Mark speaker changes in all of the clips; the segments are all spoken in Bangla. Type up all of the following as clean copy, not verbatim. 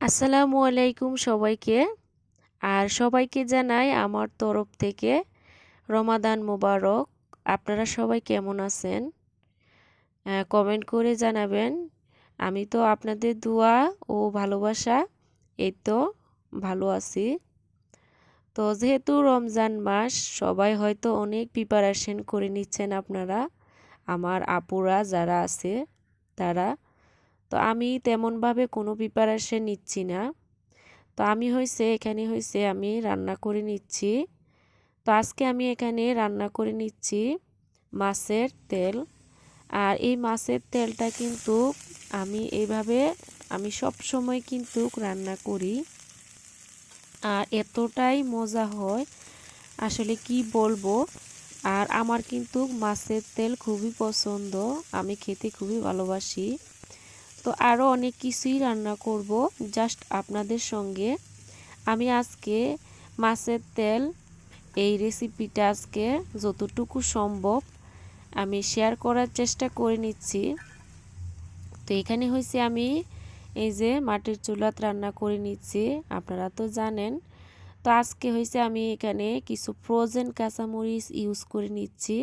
Speaker 1: আসসালামু আলাইকুম সবাইকে। আর সবাইকে জানাই আমার তরফ থেকে রমাদান মোবারক। আপনারা সবাই কেমন আছেন? কমেন্ট করে জানাবেন। আমি তো আপনাদের দোয়া ও ভালোবাসা এই তো ভালো আছি। তো যেহেতু রমজান মাস সবাই হয়তো অনেক প্রিপারেশন করে নিচ্ছেন আপনারা, আমার আপুরা যারা আছে তারা। তো আমি তেমনভাবে কোনো প্রিপারেশন নিচ্ছি না। তো আমি রান্না করে নিচ্ছি। তো আজকে আমি এখানে রান্না করে নিচ্ছি মাছের তেল। আর এই মাছের তেলটা কিন্তু আমি সব সময় কিন্তু রান্না করি। আর এতটাই মজা হয়, আসলে কি বলবো। আর আমার কিন্তু মাছের তেল খুবই পছন্দ, আমি খেতে খুবই ভালোবাসি। তো আরও অনেক কিছুই রান্না করব জাস্ট আপনাদের সঙ্গে। আমি আজকে মাছের তেল এই রেসিপিটা আজকে যতটুকু সম্ভব আমি শেয়ার করার চেষ্টা করে নিচ্ছি। তো এখানে আমি এই যে মাটির চুলাত রান্না করে নিচ্ছি, আপনারা তো জানেন। তো আজকে আমি এখানে কিছু ফ্রোজেন কাঁচামরিচ ইউজ করে নিচ্ছি।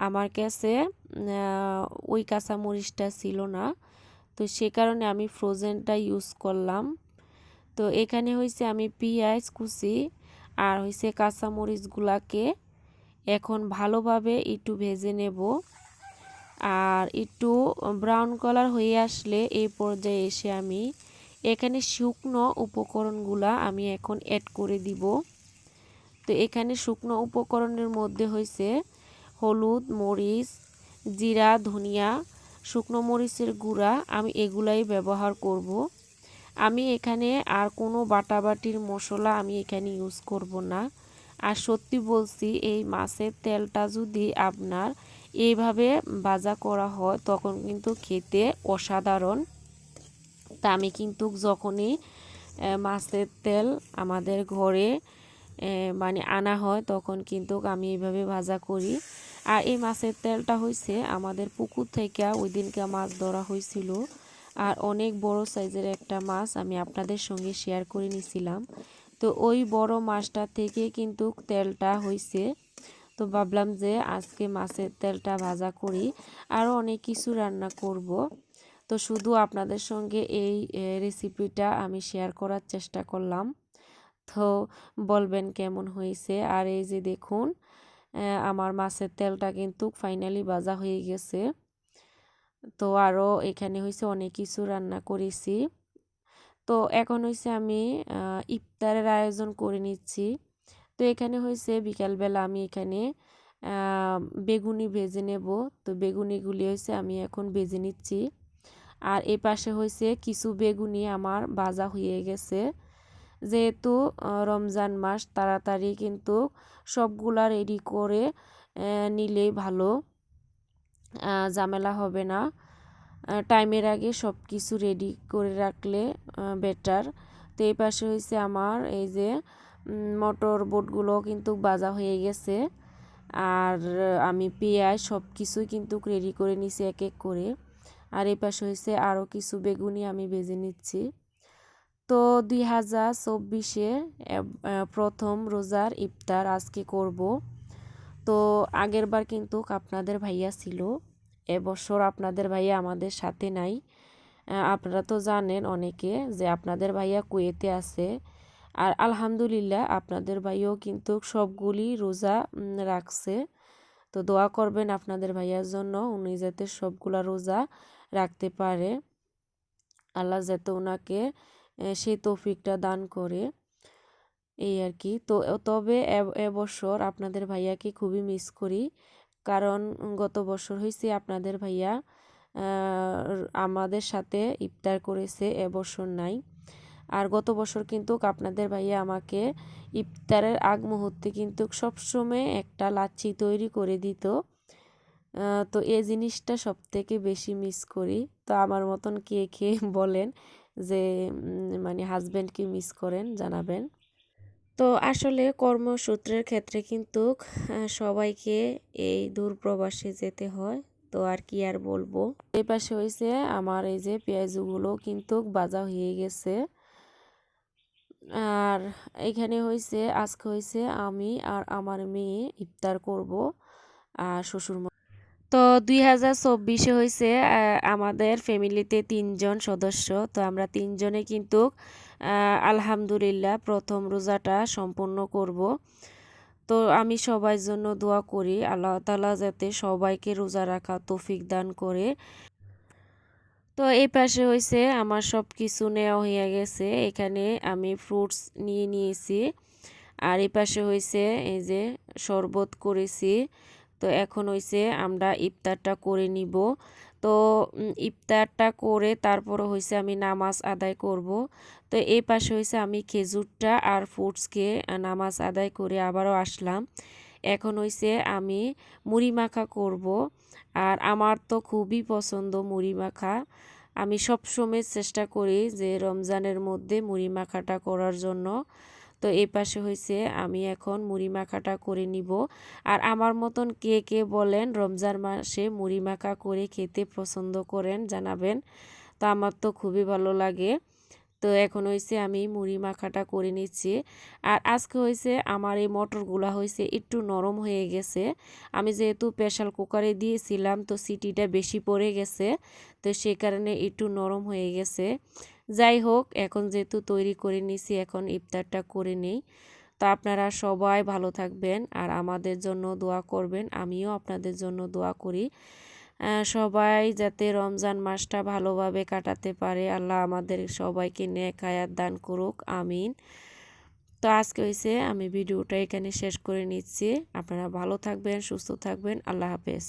Speaker 1: আমার কাছে ওই কাঁচামরিচটা ছিল না, তো সে কারণে আমি ফ্রোজেনটা ইউজ করলাম। তো এখানে আমি পেঁয়াজ কুচি আর কাঁচামরিচগুলাকে এখন ভালোভাবে একটু ভেজে নেব। আর একটু ব্রাউন কালার হয়ে আসলে এই পর্যায়ে এসে আমি এখানে শুকনো উপকরণগুলা আমি এখন অ্যাড করে দিব। তো এখানে শুকনো উপকরণের মধ্যে হলুদ, মরিচ, জিরা, ধনিয়া, শুকনো মরিচের গুঁড়া, আমি এগুলাই ব্যবহার করব। আমি এখানে আর কোনো বাটাবাটির মশলা আমি এখানে ইউজ করব না। আর সত্যি বলছি, এই মাছের তেলটা যদি আপনার এইভাবে ভাজা করা হয় তখন কিন্তু খেতে অসাধারণ। তা আমি কিন্তু যখনই মাছের তেল আমাদের ঘরে মানে আনা হয় তখন কিন্তু আমি এইভাবে ভাজা করি। আর এই মাছের তেলটা আমাদের পুকুর থেকে ওই দিনকে মাছ ধরা হয়েছিল। আর অনেক বড় সাইজের একটা মাছ আমি আপনাদের সঙ্গে শেয়ার করে নিছিলাম। তো ওই বড় মাছটা থেকে কিন্তু তেলটা হয়েছে। তো ভাবলাম যে আজকে মাছের তেলটা ভাজা করি, আরও অনেক কিছু রান্না করব। তো শুধু আপনাদের সঙ্গে এই রেসিপিটা আমি শেয়ার করার চেষ্টা করলাম। তো বলবেন কেমন হয়েছে। আর এই যে দেখুন, আমার মাছের তেলটা কিন্তু ফাইনালি ভাজা হয়ে গেছে। তো আরও এখানে অনেক কিছু রান্না করেছি। তো এখন আমি ইফতারের আয়োজন করে নিচ্ছি। তো এখানে বিকালবেলা আমি এখানে বেগুনি ভেজে নেব। তো বেগুনিগুলি আমি এখন ভেজে নিচ্ছি। আর এ পাশে কিছু বেগুনি আমার ভাজা হয়ে গেছে। যেহেতু রমজান মাস, তাড়াতাড়ি কিন্তু সবগুলা রেডি করে নিলেই ভালো, ঝামেলা হবে না। টাইমের আগে সব কিছু রেডি করে রাখলে বেটার। তো এই পাশে আমার এই যে মটর বুটগুলো কিন্তু ভাজা হয়ে গেছে। আর আমি পেঁয়াজ সব কিছুই কিন্তু রেডি করে নিছি এক এক করে। আর এই পাশে আরও কিছু বেগুনি আমি ভেজে নিচ্ছি। তো 2024-এ প্রথম রোজার ইফতার আজকে করব। তো আগের বার কিন্তু আপনাদের ভাইয়া ছিল, এবছর আপনাদের ভাইয়া আমাদের সাথে নাই। আপনারা তো জানেন অনেকে যে আপনাদের ভাইয়া কুয়েতে আছে। আর আলহামদুলিল্লাহ আপনাদের ভাইয়াও কিন্তু সবগুলি রোজা রাখছে। তো দোয়া করবেন আপনাদের ভাইয়ার জন্য, উনি যাতে সবগুলা রোজা রাখতে পারে, আল্লাহ যাতে ওনাকে সেই তৌফিকটা দান করে, এই আর কি। তো তবে এবছর আপনাদের ভাইয়াকে খুবই মিস করি, কারণ গত বছর আপনাদের ভাইয়া আমাদের সাথে ইফতার করেছে, এবছর নাই। আর গত বছর কিন্তু আপনাদের ভাইয়া আমাকে ইফতারের আগ মুহূর্তে কিন্তু সবসময় একটা লাচ্ছি তৈরি করে দিত। তো এই জিনিসটা সব থেকে বেশি মিস করি। তো আমার মতন কে কে বলেন যে মানে হাজব্যান্ডকে মিস করেন, জানাবেন। তো আসলে কর্মসূত্রের ক্ষেত্রে কিন্তু সবাইকে এই দূর প্রবাসে যেতে হয়। তো আর কি আর বলবো। এই পাশে আমার এই যে পেঁয়াজগুলো কিন্তু ভাজা হয়ে গেছে। আর এখানে হয়েছে আজকে হয়েছে আমি আর আমার মেয়ে ইফতার করব আর শ্বশুর তো 2024-এ হয়েছে আমাদের ফ্যামিলিতে 3 জন সদস্য। তো আমরা 3 জনে কিন্তু আলহামদুলিল্লাহ প্রথম রোজাটা সম্পূর্ণ করব। তো আমি সবার জন্য দোয়া করি আল্লাহ তাআলা যাতে সবাইকে রোজা রাখা তৌফিক দান করে। তো এই পাশে হয়েছে আমার সব কিছু নেওয়া হয়ে গেছে। এখানে আমি ফ্রুটস নিয়ে নিয়েছি। আর এই পাশে হয়েছে এই যে শরবত করেছি। তো এখন হয়েছে আমরা ইফতারটা করে নিব। তো ইফতারটা করে তারপরে হয়েছে আমি নামাজ আদায় করব। তো এই পাশে হয়েছে আমি খেজুরটা আর ফ্রুটসকে নামাজ আদায় করে আবারও আসলাম। এখন হয়েছে আমি মুড়ি মাখা করব। আর আমার তো খুবই পছন্দ মুড়ি মাখা। আমি সবসময় চেষ্টা করি যে রমজানের মধ্যে মুড়ি মাখাটা করার জন্য। তো এই পাশে হয়েছে আমি এখন মুড়ি মাখাটা করে নিব। আর আমার মতন কে কে বলেন রমজান মাসে মুড়ি মাখা করে খেতে পছন্দ করেন জানাবেন। তো আমার তো খুবই ভালো লাগে। তো এখন হয়েছে আমি মুড়ি মাখাটা করে নিচ্ছি। আর আজকে হয়েছে আমার এই মটরগুলা হয়েছে একটু নরম হয়ে গেছে। আমি যেহেতু প্রেসার কুকারে দিয়েছিলাম তো সিটিটা বেশি পড়ে গেছে। তো সেই কারণে একটু নরম হয়ে গেছে। যাই হোক এখন যেহেতু তৈরি করে নিছি এখন ইফতারটা করে নেই। তো আপনারা সবাই ভালো থাকবেন আর আমাদের জন্য দোয়া করবেন। আমিও আপনাদের জন্য দোয়া করি। সবাই যাতে রমজান মাসটা ভালোভাবে কাটাতে পারে আল্লাহ আমাদের সবাইকে নেক হায়াত দান করুক আমিন। তো আজকে হয়েছে আমি ভিডিওটা এখানে শেষ করে নিচ্ছি। আপনারা ভালো থাকবেন, সুস্থ থাকবেন। আল্লাহ হাফেজ।